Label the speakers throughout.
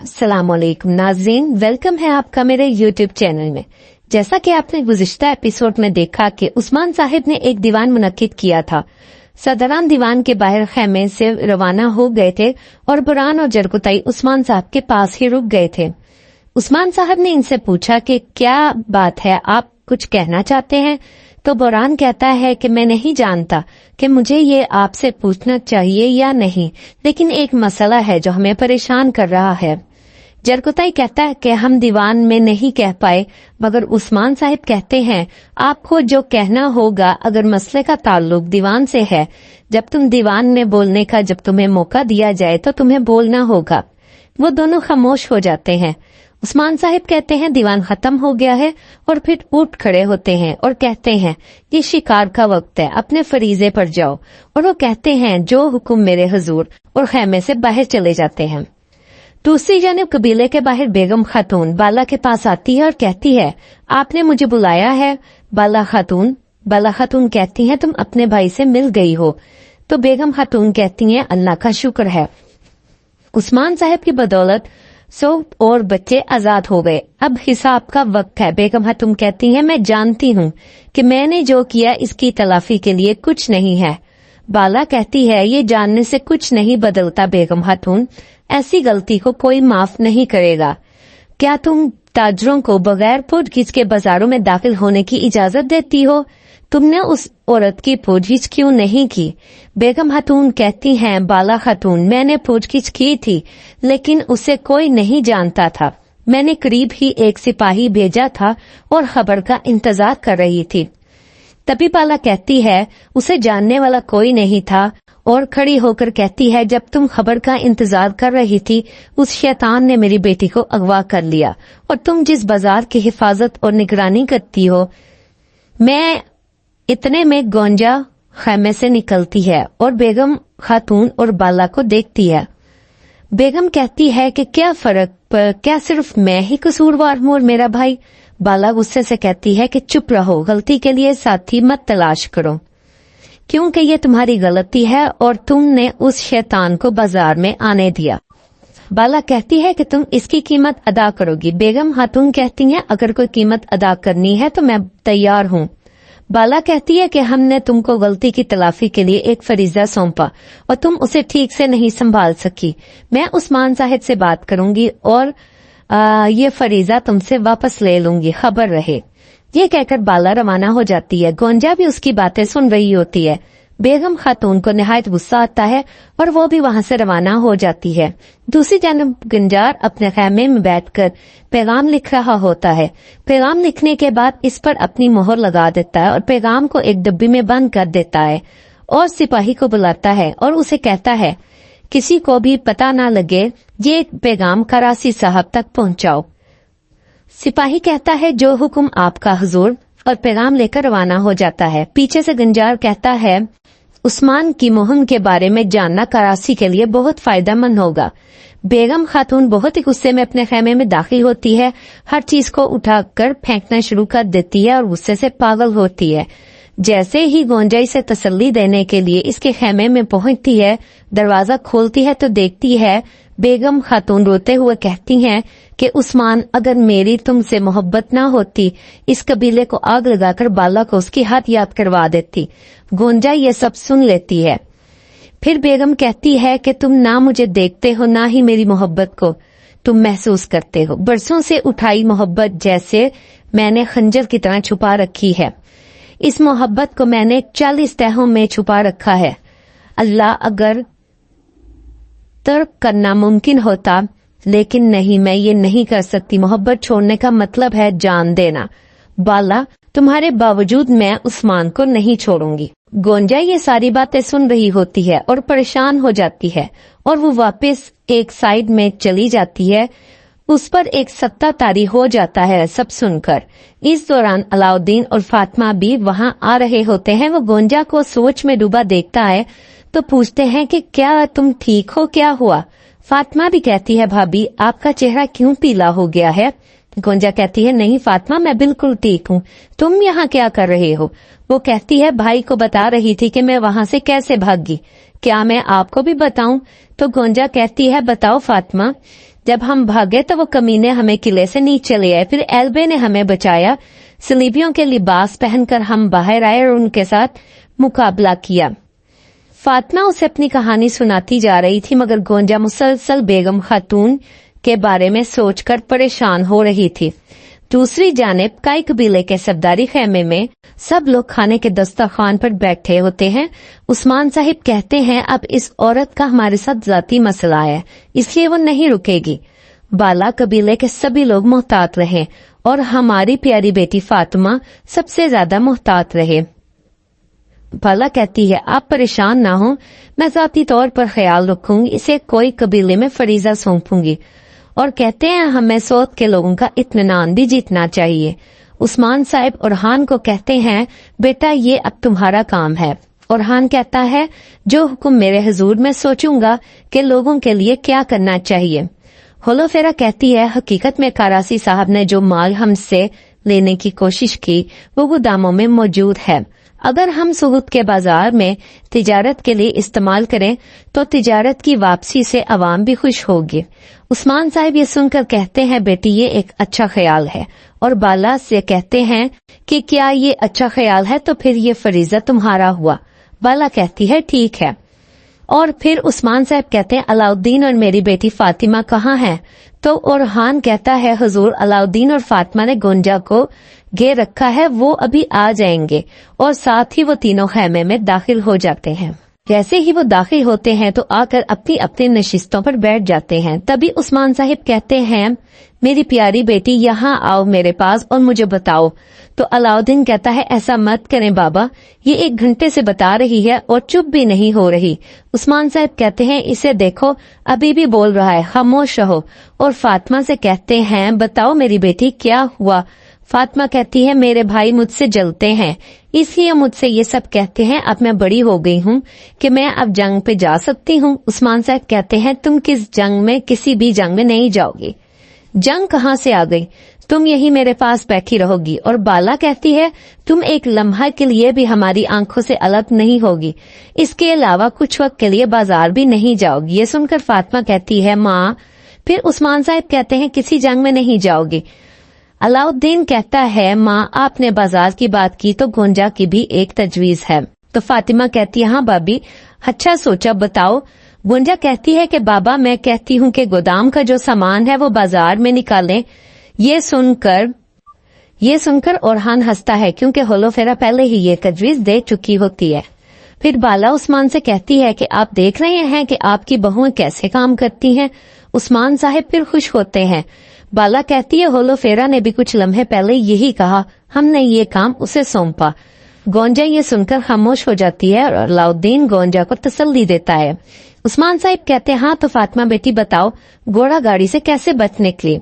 Speaker 1: अस्सलाम वालेकुम नाज़रीन, वेलकम है आपका मेरे यूट्यूब चैनल में। जैसा कि आपने गुज़िश्ता एपिसोड में देखा कि उस्मान साहिब ने एक दीवान मुनक्किद किया था। सदरान दीवान के बाहर खेमे से रवाना हो गए थे और बुरहान और जरकुताई उस्मान साहब के पास ही रुक गए थे। उस्मान साहब ने इनसे पूछा कि क्या बात है, आप कुछ कहना चाहते हैं? तो बुरहान कहता है कि मैं नहीं जानता कि मुझे ये आपसे पूछना चाहिए या नहीं, लेकिन एक मसला है जो हमें परेशान कर रहा है। जरकुताई कहता है कि हम दीवान में नहीं कह पाए, मगर उस्मान साहिब कहते हैं आपको जो कहना होगा अगर मसले का ताल्लुक दीवान से है, जब तुम दीवान में बोलने का जब तुम्हें मौका दिया जाए तो तुम्हें बोलना होगा। वो दोनों खामोश हो जाते हैं। उस्मान साहिब कहते हैं दीवान खत्म हो गया है और फिर उठ खड़े होते हैं और कहते हैं ये शिकार का वक्त है, अपने फरीजे पर जाओ। और वो कहते हैं जो हुक्म मेरे हुजूर, और खेमे से बाहर चले जाते हैं। दूसरी जानिब कबीले के बाहर बेगम खातून बाला के पास आती है और कहती है आपने मुझे बुलाया है? बाला खातून कहती हैं तुम अपने भाई से मिल गई हो। तो बेगम खातून कहती हैं अल्लाह का शुक्र है, उस्मान साहिब की बदौलत 100 और बच्चे आजाद हो गए, अब हिसाब का वक्त है। बेगम खातून कहती हैं मैं जानती हूँ कि मैंने जो किया इसकी तलाफी के लिए कुछ नहीं है। बाला कहती है ये जानने से कुछ नहीं बदलता बेगम खातून, ऐसी गलती को कोई माफ नहीं करेगा। क्या तुम ताजरों को बगैर पूछगिछ के बाजारों में दाखिल होने की इजाजत देती हो? तुमने उस औरत की पूछगिछ क्यों नहीं की? बेगम खातून कहती हैं बाला खातून मैंने पूछगिछ की थी, लेकिन उसे कोई नहीं जानता था। मैंने करीब ही एक सिपाही भेजा था और खबर का इंतजार कर रही थी। तभी बाला कहती है उसे जानने वाला कोई नहीं था और खड़ी होकर कहती है जब तुम खबर का इंतजार कर रही थी उस शैतान ने मेरी बेटी को अगवा कर लिया, और तुम जिस बाजार की हिफाजत और निगरानी करती हो। मैं इतने में गोंजा खेमे से निकलती है और बेगम खातून और बाला को देखती है। बेगम कहती है कि क्या फर्क, पर क्या सिर्फ मैं ही कसूरवार हूँ और मेरा भाई? बाला गुस्से से कहती है कि चुप रहो, गलती के लिए साथी मत तलाश करो, क्योंकि ये तुम्हारी गलती है और तुमने उस शैतान को बाजार में आने दिया। बाला कहती है कि तुम इसकी कीमत अदा करोगी। बेगम खातून कहती हैं अगर कोई कीमत अदा करनी है तो मैं तैयार हूँ। बाला कहती है कि हमने तुमको गलती की तलाफी के लिए एक फरीजा सौंपा और तुम उसे ठीक से नहीं संभाल सकी। मैं उस्मान साहिब से बात करूंगी और ये फरीजा तुमसे वापस ले लूंगी, खबर रहे। ये कहकर बाला रवाना हो जाती है। गोंजा भी उसकी बातें सुन रही होती है। बेगम खातून को निहायत गुस्सा आता है और वो भी वहां से रवाना हो जाती है। दूसरी जानब गुंजार अपने खेमे में बैठकर पैगाम लिख रहा होता है। पैगाम लिखने के बाद इस पर अपनी मोहर लगा देता है और पैगाम को एक डब्बी में बंद कर देता है और सिपाही को बुलाता है और उसे कहता है किसी को भी पता ना लगे, ये पैगाम करासी साहब तक पहुंचाओ। सिपाही कहता है जो हुक्म आपका हुजूर, और पैगाम लेकर रवाना हो जाता है। पीछे से गुंजार कहता है उस्मान की मुहिम के बारे में जानना कराची के लिए बहुत फायदेमंद होगा। बेगम खातून बहुत ही गुस्से में अपने खेमे में दाखिल होती है, हर चीज को उठाकर फेंकना शुरू कर देती है और गुस्से से पागल होती है। जैसे ही गोंजा इसे तसल्ली देने के लिए इसके खेमे में पहुंचती है, दरवाजा खोलती है तो देखती है बेगम खातून रोते हुए कहती हैं कि उस्मान अगर मेरी तुमसे मोहब्बत ना होती इस कबीले को आग लगाकर बाला को उसकी हाथ याद करवा देती। गोंजा ये सब सुन लेती है। फिर बेगम कहती है कि तुम ना मुझे देखते हो ना ही मेरी मोहब्बत को तुम महसूस करते हो। बरसों से उठाई मोहब्बत जैसे मैंने खंजर की तरह छुपा रखी है। इस मोहब्बत को मैंने 40 तहों में छुपा रखा है। अल्लाह अगर तर्क करना मुमकिन होता, लेकिन नहीं, मैं ये नहीं कर सकती। मोहब्बत छोड़ने का मतलब है जान देना। बाला तुम्हारे बावजूद मैं उस्मान को नहीं छोड़ूंगी। गोंजा ये सारी बातें सुन रही होती है और परेशान हो जाती है और वो वापस एक साइड में चली जाती है। उस पर एक सत्ता तारी हो जाता है सब सुनकर। इस दौरान अलाउद्दीन और फातिमा भी वहां आ रहे होते हैं। वो गोंजा को सोच में डूबा देखता है तो पूछते हैं कि क्या तुम ठीक हो, क्या हुआ? फातिमा भी कहती है भाभी आपका चेहरा क्यों पीला हो गया है? गोंजा कहती है नहीं फातिमा मैं बिल्कुल ठीक हूँ, तुम यहाँ क्या कर रहे हो? वो कहती है भाई को बता रही थी कि मैं वहां से कैसे भागी, क्या मैं आपको भी बताऊं? तो गोंजा कहती है बताओ फातिमा। जब हम भागे तो वो कमीने हमें किले से नीचे ले आए, फिर एल्बे ने हमें बचाया। सलीबियों के लिबास पहनकर हम बाहर आए और उनके साथ मुकाबला किया। फातिमा उसे अपनी कहानी सुनाती जा रही थी, मगर गोंजा मुसलसल बेगम खातून के बारे में सोचकर परेशान हो रही थी। दूसरी जानिब काई कबीले के सरदारी खेमे में सब लोग खाने के दस्तरखान पर बैठे होते हैं। उस्मान साहिब कहते हैं, अब इस औरत का हमारे साथ जाती मसला है, इसलिए वो नहीं रुकेगी। बाला कबीले के सभी लोग मोहतात रहे और हमारी प्यारी बेटी फातिमा सबसे ज्यादा मोहतात रहे। बाला कहती है, आप परेशान ना हो, मैं जाती तौर पर ख्याल रखूंगी, इसे कोई कबीले में फरीजा सौंपूंगी। और कहते हैं हमें सौत के लोगों का इत्मीनान भी जीतना चाहिए। उस्मान साहिब ओरहान को कहते हैं, बेटा ये अब तुम्हारा काम है। ओरहान कहता है, जो हुक्म मेरे हुजूर मैं सोचूंगा कि लोगों के लिए क्या करना चाहिए। होलोफेरा कहती है, हकीकत में कारासी साहब ने जो माल हमसे लेने की कोशिश की वो गोदामों में मौजूद है। अगर हम सुहूद के बाजार में तिजारत के लिए इस्तेमाल करें तो तिजारत की वापसी से अवाम भी खुश होगी। उस्मान साहिब ये सुनकर कहते हैं, बेटी ये एक अच्छा ख्याल है। और बाला से कहते हैं कि क्या ये अच्छा ख्याल है तो फिर ये फरीजा तुम्हारा हुआ। बाला कहती है, ठीक है। और फिर उस्मान साहब कहते हैं, अलाउद्दीन और मेरी बेटी फातिमा कहाँ हैं? तो ओरहान कहता है, हुजूर अलाउद्दीन और फातिमा ने गोंजा को घेर रखा है, वो अभी आ जाएंगे। और साथ ही वो तीनों खेमे में दाखिल हो जाते हैं। जैसे ही वो दाखिल होते हैं तो आकर अपनी अपनी नशिस्तों पर बैठ जाते हैं। तभी उस्मान साहिब कहते हैं, मेरी प्यारी बेटी यहाँ आओ मेरे पास और मुझे बताओ। तो अलाउद्दीन कहता है, ऐसा मत करें बाबा, ये 1 घंटे से बता रही है और चुप भी नहीं हो रही। उस्मान साहब कहते हैं, इसे देखो अभी भी बोल रहा है, खामोश रहो। और फातिमा से कहते हैं, बताओ मेरी बेटी क्या हुआ? फातिमा कहती है, मेरे भाई मुझसे जलते हैं, इसलिए मुझसे ये सब कहते हैं। अब मैं बड़ी हो गई हूँ कि मैं अब जंग पे जा सकती हूँ। उस्मान साहब कहते हैं, तुम किस जंग में, किसी भी जंग में नहीं जाओगी। जंग कहाँ से आ गई? तुम यही मेरे पास बैठी रहोगी। और बाला कहती है, तुम एक लम्हा के लिए भी हमारी आंखों से अलग नहीं होगी। इसके अलावा कुछ वक्त के लिए बाजार भी नहीं जाओगी। ये सुनकर फातिमा कहती है, माँ। फिर उस्मान साहब कहते हैं, किसी जंग में नहीं जाओगी। अलाउद्दीन कहता है, माँ आपने बाजार की बात की तो गोंजा की भी एक तजवीज है। तो फातिमा कहती है, हाँ भाभी, अच्छा सोचा, बताओ। गोंजा कहती है कि बाबा मैं कहती हूँ कि गोदाम का जो सामान है वो बाजार में निकालें। ये सुनकर ओरहान हंसता है, क्योंकि होलोफेरा पहले ही ये तजवीज दे चुकी होती है। फिर बाला उस्मान से कहती है कि आप देख रहे हैं कि आपकी बहुएं कैसे काम करती हैं। उस्मान साहिब फिर खुश होते हैं। बाला कहती है, होलोफेरा ने भी कुछ लम्हे पहले यही कहा, हमने ये काम उसे सौंपा। गोंजा ये सुनकर खामोश हो जाती है और अलाउद्दीन गोंजा को तसल्ली देता है। उस्मान साहिब कहते हैं, हाँ तो फातिमा बेटी बताओ, घोड़ा गाड़ी से कैसे बच निकली?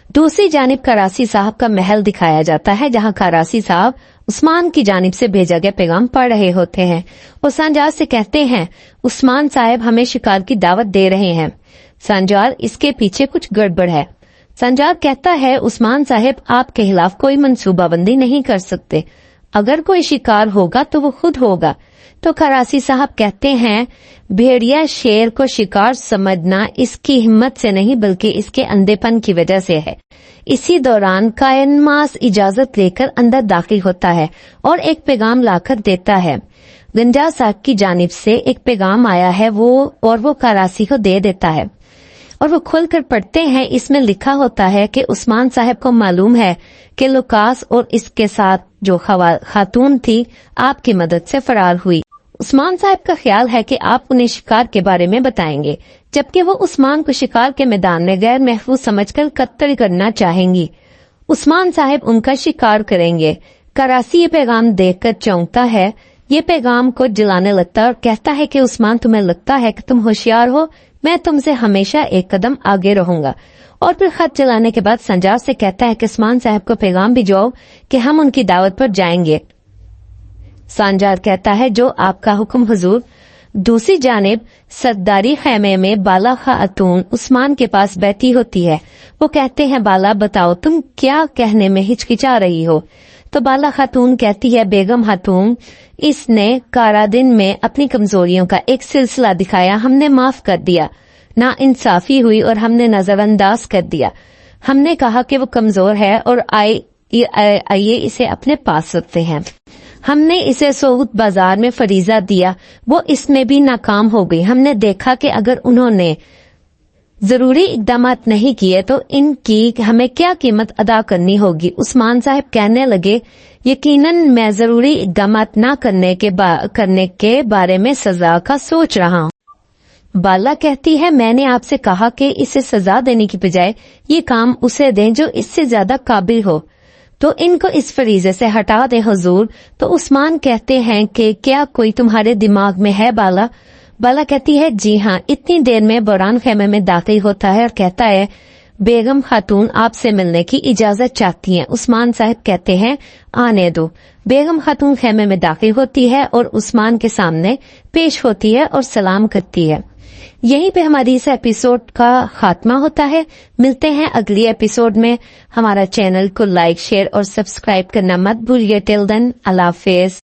Speaker 1: दूसरी जानिब करासी साहब का महल दिखाया जाता है, जहाँ करासी साहब उस्मान की जानिब से भेजा गया पैगाम पढ़ रहे होते हैं। वो संजार से कहते हैं, उस्मान साहब हमें शिकार की दावत दे रहे हैं। संजार, इसके पीछे कुछ गड़बड़ है। संजार कहता है, उस्मान साहब आपके खिलाफ कोई मंसूबाबंदी नहीं कर सकते। अगर कोई शिकार होगा तो वो खुद होगा। तो करासी साहब कहते हैं, भेड़िया शेर को शिकार समझना इसकी हिम्मत से नहीं बल्कि इसके अंधेपन की वजह से है। इसी दौरान कायनमास इजाजत लेकर अंदर दाखिल होता है और एक पैगाम लाकर देता है। गंजा साहब की जानिब से एक पैगाम आया है वो करासी को दे देता है और वो खोलकर पढ़ते हैं। इसमें लिखा होता है कि उस्मान साहब को मालूम है कि लुकास और इसके साथ जो खातून थी आपकी मदद से फरार हुई। उस्मान साहब का ख्याल है कि आप उन्हें शिकार के बारे में बताएंगे, जबकि वो उस्मान को शिकार के मैदान में गैर महफूज समझकर कत्ल करना चाहेंगी। उस्मान साहब उनका शिकार करेंगे। करासी ये पैगाम देखकर चौंकता है, ये पैगाम को जलाने लगता है और कहता है कि उस्मान तुम्हें लगता है कि तुम होशियार हो, मैं तुमसे हमेशा एक कदम आगे रहूंगा। और फिर खत जलाने के बाद संजार से कहता है कि उस्मान साहब को पैगाम भिजवाओ कि हम उनकी दावत पर जाएंगे। संजार कहता है, जो आपका हुक्म हुजूर। दूसरी जानिब सरदारी खैमे में बाला खातून उस्मान के पास बैठी होती है। वो कहते हैं, बाला बताओ तुम क्या कहने में हिचकिचा रही हो? तो बाला खातून कहती है, बेगम खातून, इसने कारा दिन में अपनी कमजोरियों का एक सिलसिला दिखाया, हमने माफ कर दिया। नाइंसाफी हुई और हमने नजरअंदाज कर दिया। हमने कहा कि वो कमजोर है और आइए इसे अपने पास रखते हैं। हमने इसे सऊद बाजार में फरीजा दिया, वो इसमें भी नाकाम हो गई। हमने देखा कि अगर उन्होंने जरूरी इकदाम नहीं किए तो इनकी हमें क्या कीमत अदा करनी होगी। उस्मान साहब कहने लगे, यकीनन मैं जरूरी इकदाम न करने के बारे में सजा का सोच रहा हूँ। बाला कहती है, मैंने आपसे कहा कि इसे सजा देने की बजाय ये काम उसे दें जो इससे ज्यादा काबिल हो, तो इनको इस फरीजे से हटा दें हुजूर। तो उस्मान कहते हैं कि क्या कोई तुम्हारे दिमाग में है बाला? बाला कहती है, जी हाँ। इतनी देर में बौरान खेमे में दाखिल होता है और कहता है, बेगम खातून आपसे मिलने की इजाजत चाहती हैं। उस्मान साहब कहते हैं, आने दो। बेगम खातून खेमे में दाखिल होती है और उस्मान के सामने पेश होती है और सलाम करती है। यहीं पे हमारी इस एपिसोड का खात्मा होता है। मिलते हैं अगली एपिसोड में। हमारा चैनल को लाइक, शेयर और सब्सक्राइब करना मत भूलिए। टिल देन, अल्लाह हाफिज।